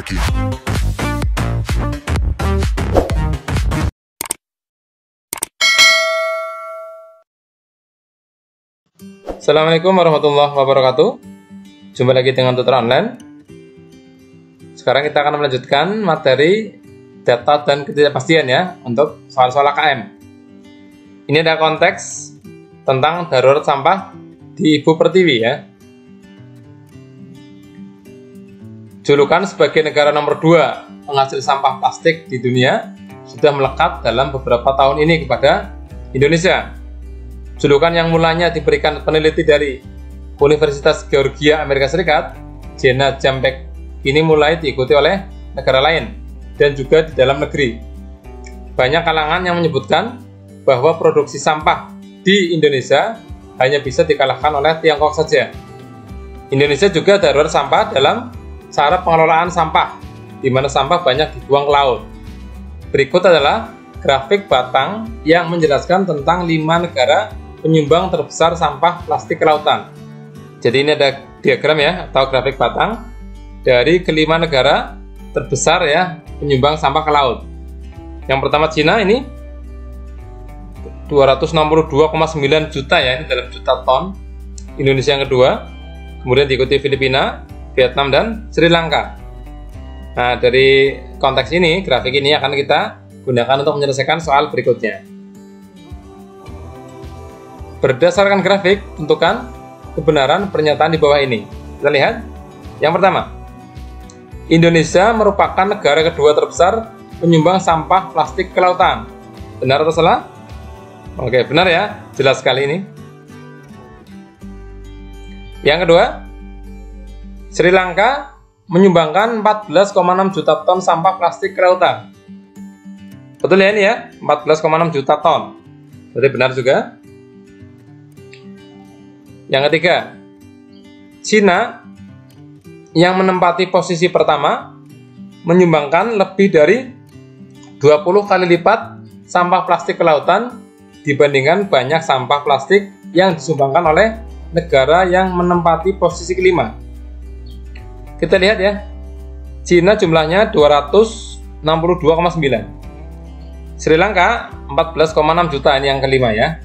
lagi. Assalamualaikum warahmatullahi wabarakatuh. Jumpa lagi dengan tutor online. Sekarang kita akan melanjutkan materi data dan ketidakpastian ya untuk soal-soal AKM. Ini ada konteks tentang darurat sampah di Ibu Pertiwi ya. Julukan sebagai negara nomor 2 penghasil sampah plastik di dunia sudah melekat dalam beberapa tahun ini kepada Indonesia. Julukan yang mulanya diberikan peneliti dari Universitas Georgia Amerika Serikat, Jenna Jambek, ini mulai diikuti oleh negara lain dan juga di dalam negeri. Banyak kalangan yang menyebutkan bahwa produksi sampah di Indonesia hanya bisa dikalahkan oleh Tiongkok saja. Indonesia juga darurat sampah dalam cara pengelolaan sampah, di mana sampah banyak dibuang ke laut. Berikut adalah grafik batang yang menjelaskan tentang 5 negara penyumbang terbesar sampah plastik ke lautan. Jadi ini ada diagram ya, atau grafik batang dari kelima negara terbesar ya penyumbang sampah ke laut. Yang pertama Cina, ini 262,9 juta ya, ini dalam juta ton. Indonesia yang kedua, kemudian diikuti Filipina, Vietnam, dan Sri Lanka. Nah, dari konteks ini, grafik ini akan kita gunakan untuk menyelesaikan soal berikutnya. Berdasarkan grafik, tentukan kebenaran pernyataan di bawah ini. Kita lihat. Yang pertama, Indonesia merupakan negara kedua terbesar penyumbang sampah plastik ke lautan. Benar atau salah? Oke, benar ya. Jelas sekali ini. Yang kedua, Sri Lanka menyumbangkan 14,6 juta ton sampah plastik ke lautan. Betul ya ini ya? 14,6 juta ton. Berarti benar juga. Yang ketiga, Cina yang menempati posisi pertama menyumbangkan lebih dari 20 kali lipat sampah plastik ke lautan dibandingkan banyak sampah plastik yang disumbangkan oleh negara yang menempati posisi kelima. Kita lihat ya, Cina jumlahnya 262,9, Sri Lanka 14,6 juta, ini yang kelima ya.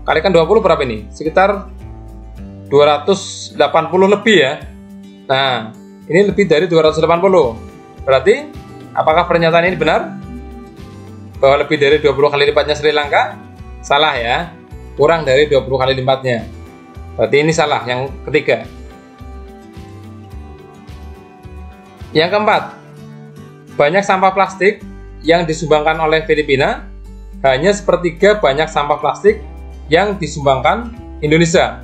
Kalikan 20 berapa ini? Sekitar 280 lebih ya. Nah, ini lebih dari 280. Berarti, apakah pernyataan ini benar? Bahwa lebih dari 20 kali lipatnya Sri Lanka? Salah ya. Kurang dari 20 kali lipatnya. Berarti ini salah, yang ketiga. Yang keempat, banyak sampah plastik yang disumbangkan oleh Filipina hanya sepertiga banyak sampah plastik yang disumbangkan Indonesia.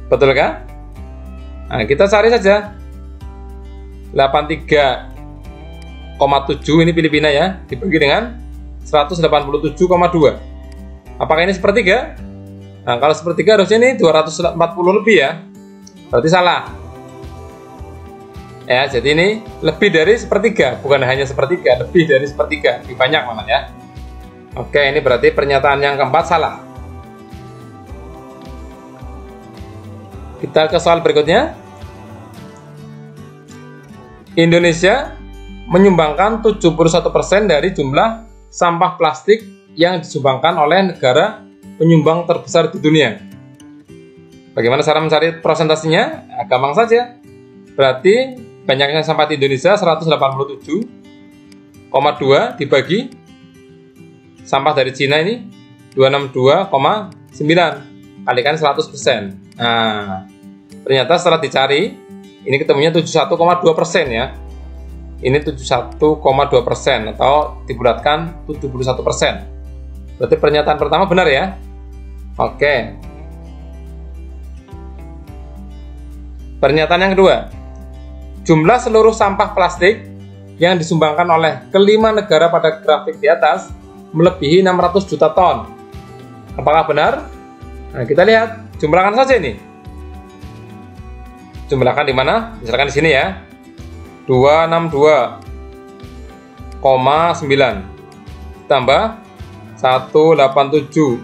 Betul kan? Nah, kita cari saja. 83,7 ini Filipina ya, dibagi dengan 187,2. Apakah ini sepertiga? Nah, kalau sepertiga harusnya ini 240 lebih ya. Berarti salah. Ya, jadi ini lebih dari sepertiga, bukan hanya sepertiga, lebih dari sepertiga, lebih banyak mana ya. Oke, ini berarti pernyataan yang keempat salah. Kita ke soal berikutnya. Indonesia menyumbangkan 71% dari jumlah sampah plastik yang disumbangkan oleh negara penyumbang terbesar di dunia. Bagaimana cara mencari prosentasinya? Nah, gampang saja. Berarti banyaknya sampah di Indonesia 187,2 dibagi sampah dari Cina ini 262,9 kalikan 100%. Nah, ternyata setelah dicari ini ketemunya 71,2% ya. Ini 71,2% atau dibulatkan 71%. Berarti pernyataan pertama benar ya. Oke. Pernyataan yang kedua, jumlah seluruh sampah plastik yang disumbangkan oleh kelima negara pada grafik di atas melebihi 600 juta ton. Apakah benar? Nah, kita lihat, jumlahkan saja ini. Jumlahkan di mana? Misalkan di sini ya. 262,9 tambah 187,2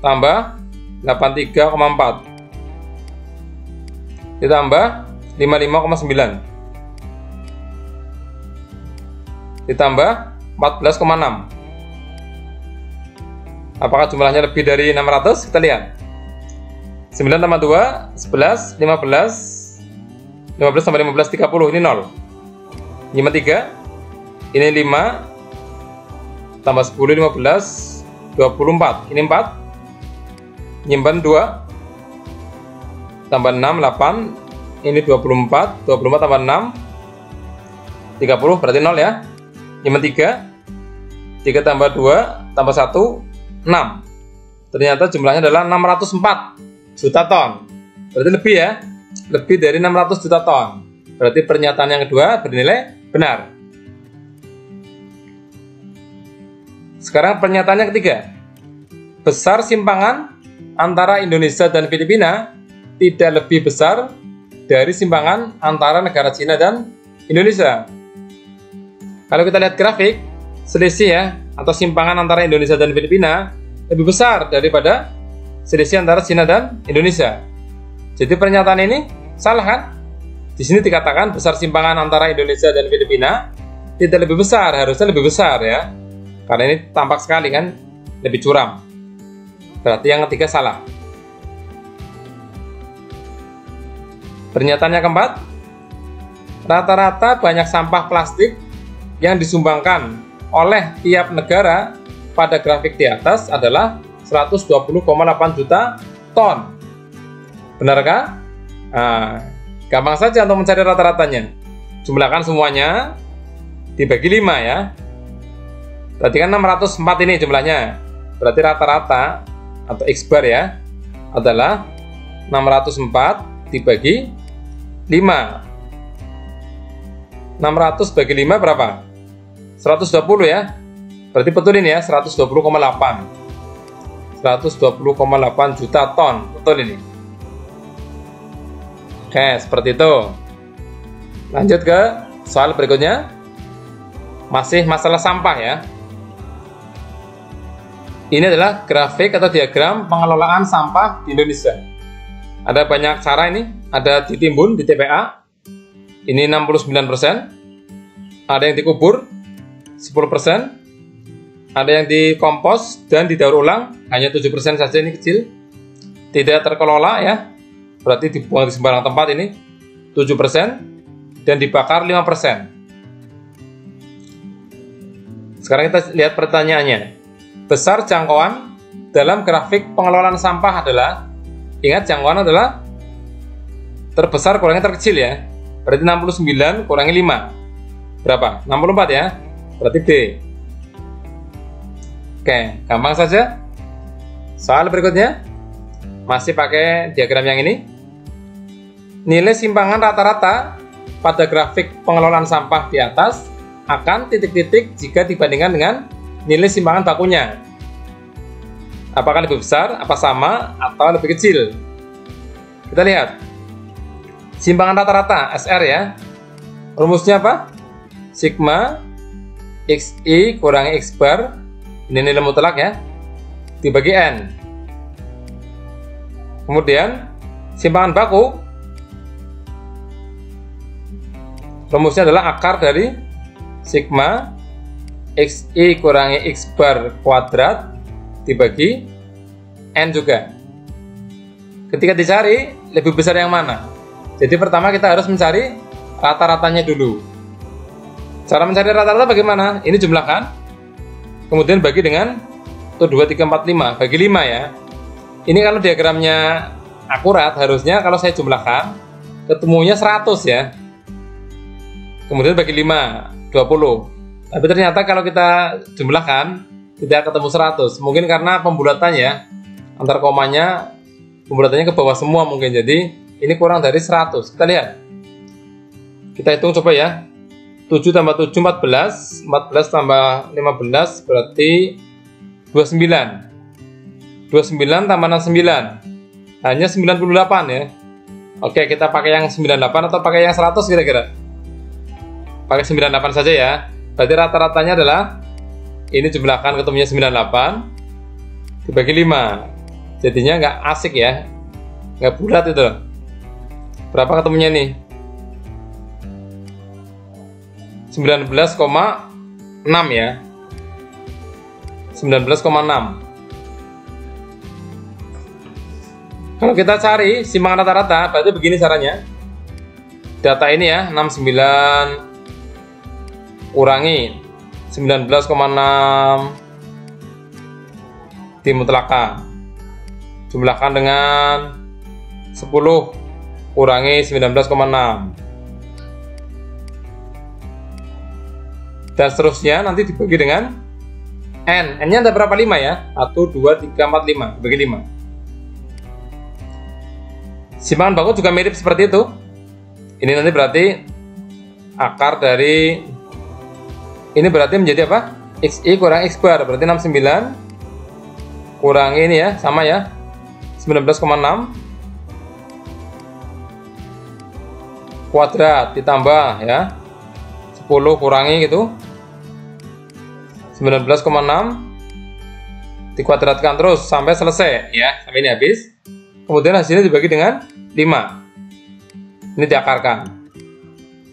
tambah 83,4 ditambah 55,9 ditambah 14,6. Apakah jumlahnya lebih dari 600? Kita lihat. 9 tambah 2, 11, 15, 15 tambah 15, 30, ini 0. 53, ini 5, tambah 10, 15, 24, ini 4. Nyimpan 2, tambah 6, 8, ini 24, 24 tambah 6, 30, berarti 0 ya. Nyimpan 3, 3 tambah 2, tambah 1, 6. Ternyata jumlahnya adalah 604 juta ton. Berarti lebih ya, lebih dari 600 juta ton. Berarti pernyataan yang kedua bernilai benar. Sekarang pernyataan yang ketiga. Besar simpangan antara Indonesia dan Filipina tidak lebih besar dari simpangan antara negara Cina dan Indonesia. Kalau kita lihat grafik, selisih ya, atau simpangan antara Indonesia dan Filipina lebih besar daripada selisih antara Cina dan Indonesia. Jadi pernyataan ini salah kan? Di sini dikatakan besar simpangan antara Indonesia dan Filipina tidak lebih besar, harusnya lebih besar ya. Karena ini tampak sekali kan lebih curam. Berarti yang ketiga salah. Pernyataan yang keempat, rata-rata banyak sampah plastik yang disumbangkan oleh tiap negara pada grafik di atas adalah 120,8 juta ton. Benarkah? Nah, gampang saja untuk mencari rata-ratanya. Jumlahkan semuanya dibagi 5 ya. Berarti kan 604 ini jumlahnya. Berarti rata-rata atau X bar ya adalah 604 dibagi 5. 600 bagi 5 berapa? 120 ya. Berarti betul ini ya, 120,8 juta ton. Betul ini. Oke, seperti itu. Lanjut ke soal berikutnya. Masih masalah sampah ya. Ini adalah grafik atau diagram pengelolaan sampah di Indonesia. Ada banyak cara ini. Ada ditimbun di TPA. Ini 69%. Ada yang dikubur 10%. Ada yang dikompos dan didaur ulang, hanya 7% saja, ini kecil. Tidak terkelola ya, berarti dibuang di sembarang tempat ini 7%, dan dibakar 5%. Sekarang kita lihat pertanyaannya. Besar jangkauan dalam grafik pengelolaan sampah adalah, ingat jangkauan adalah terbesar kurangi terkecil ya. Berarti 69 kurangi 5. Berapa? 64 ya. Berarti D. Oke, gampang saja. Soal berikutnya masih pakai diagram yang ini. Nilai simpangan rata-rata pada grafik pengelolaan sampah di atas akan titik-titik jika dibandingkan dengan nilai simpangan bakunya. Apakah lebih besar, apa sama, atau lebih kecil? Kita lihat. Simpangan rata-rata SR ya. Rumusnya apa? Sigma XI kurangi X bar, ini nilai mutlak ya, dibagi N. Kemudian simpangan baku, rumusnya adalah akar dari sigma XI kurangi X bar kuadrat dibagi N juga. Ketika dicari lebih besar yang mana? Jadi pertama kita harus mencari rata-ratanya dulu. Cara mencari rata-rata bagaimana? Ini jumlahkan, kemudian bagi dengan 1, 2, 3, 4, 5, bagi 5 ya. Ini kalau diagramnya akurat, harusnya kalau saya jumlahkan ketemunya 100 ya. Kemudian bagi 5, 20. Tapi ternyata kalau kita jumlahkan tidak ketemu 100. Mungkin karena pembulatannya, antar komanya pembulatannya ke bawah semua mungkin. Jadi ini kurang dari 100. Kita lihat. Kita hitung coba ya. 7 tambah 7, 14. 14 tambah 15 berarti 29. 29 tambah 69. Hanya 98 ya. Oke, kita pakai yang 98 atau pakai yang 100 kira-kira? Pakai 98 saja ya. Berarti rata-ratanya adalah, ini jumlahkan ketemunya 98 dibagi 5. Jadinya nggak asik ya. Nggak bulat itu. Berapa ketemunya nih? 19,6 ya. 19,6. Kalau kita cari simpangan rata-rata, berarti begini caranya. Data ini ya, 69 kurangi 19,6 dimutlakkan. Jumlahkan dengan 10 kurangi 19,6. Dan seterusnya nanti dibagi dengan N. N-nya ada berapa? 5 ya? 1, 2, 3, 4, 5. Dibagi 5. Simpangan baku juga mirip seperti itu. Ini nanti berarti akar dari ini berarti menjadi apa? XI kurang X bar, berarti 69 kurangi ini ya, sama ya, 19,6 kuadrat ditambah ya 10 kurangi gitu 19,6 dikuadratkan terus sampai selesai ya, sampai ini habis. Kemudian hasilnya dibagi dengan 5. Ini diakarkan.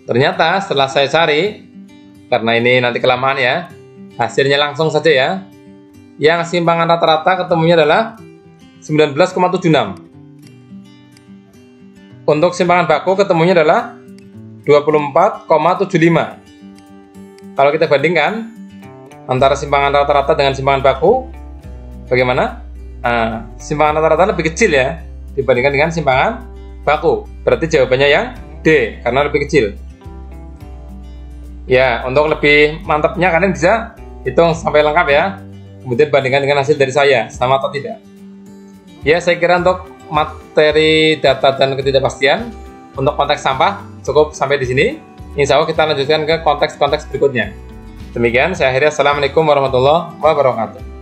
Ternyata setelah saya cari, karena ini nanti kelamaan ya, hasilnya langsung saja ya. Yang simpangan rata-rata ketemunya adalah 19,76. Untuk simpangan baku ketemunya adalah 24,75. Kalau kita bandingkan antara simpangan rata-rata dengan simpangan baku, bagaimana? Nah, simpangan rata-rata lebih kecil ya dibandingkan dengan simpangan baku. Berarti jawabannya yang D, karena lebih kecil. Ya, untuk lebih mantapnya kalian bisa hitung sampai lengkap ya. Kemudian bandingkan dengan hasil dari saya, sama atau tidak. Ya, saya kira untuk materi data dan ketidakpastian untuk konteks sampah cukup sampai di sini. Insya Allah kita lanjutkan ke konteks-konteks berikutnya. Demikian, saya akhiri. Assalamualaikum warahmatullahi wabarakatuh.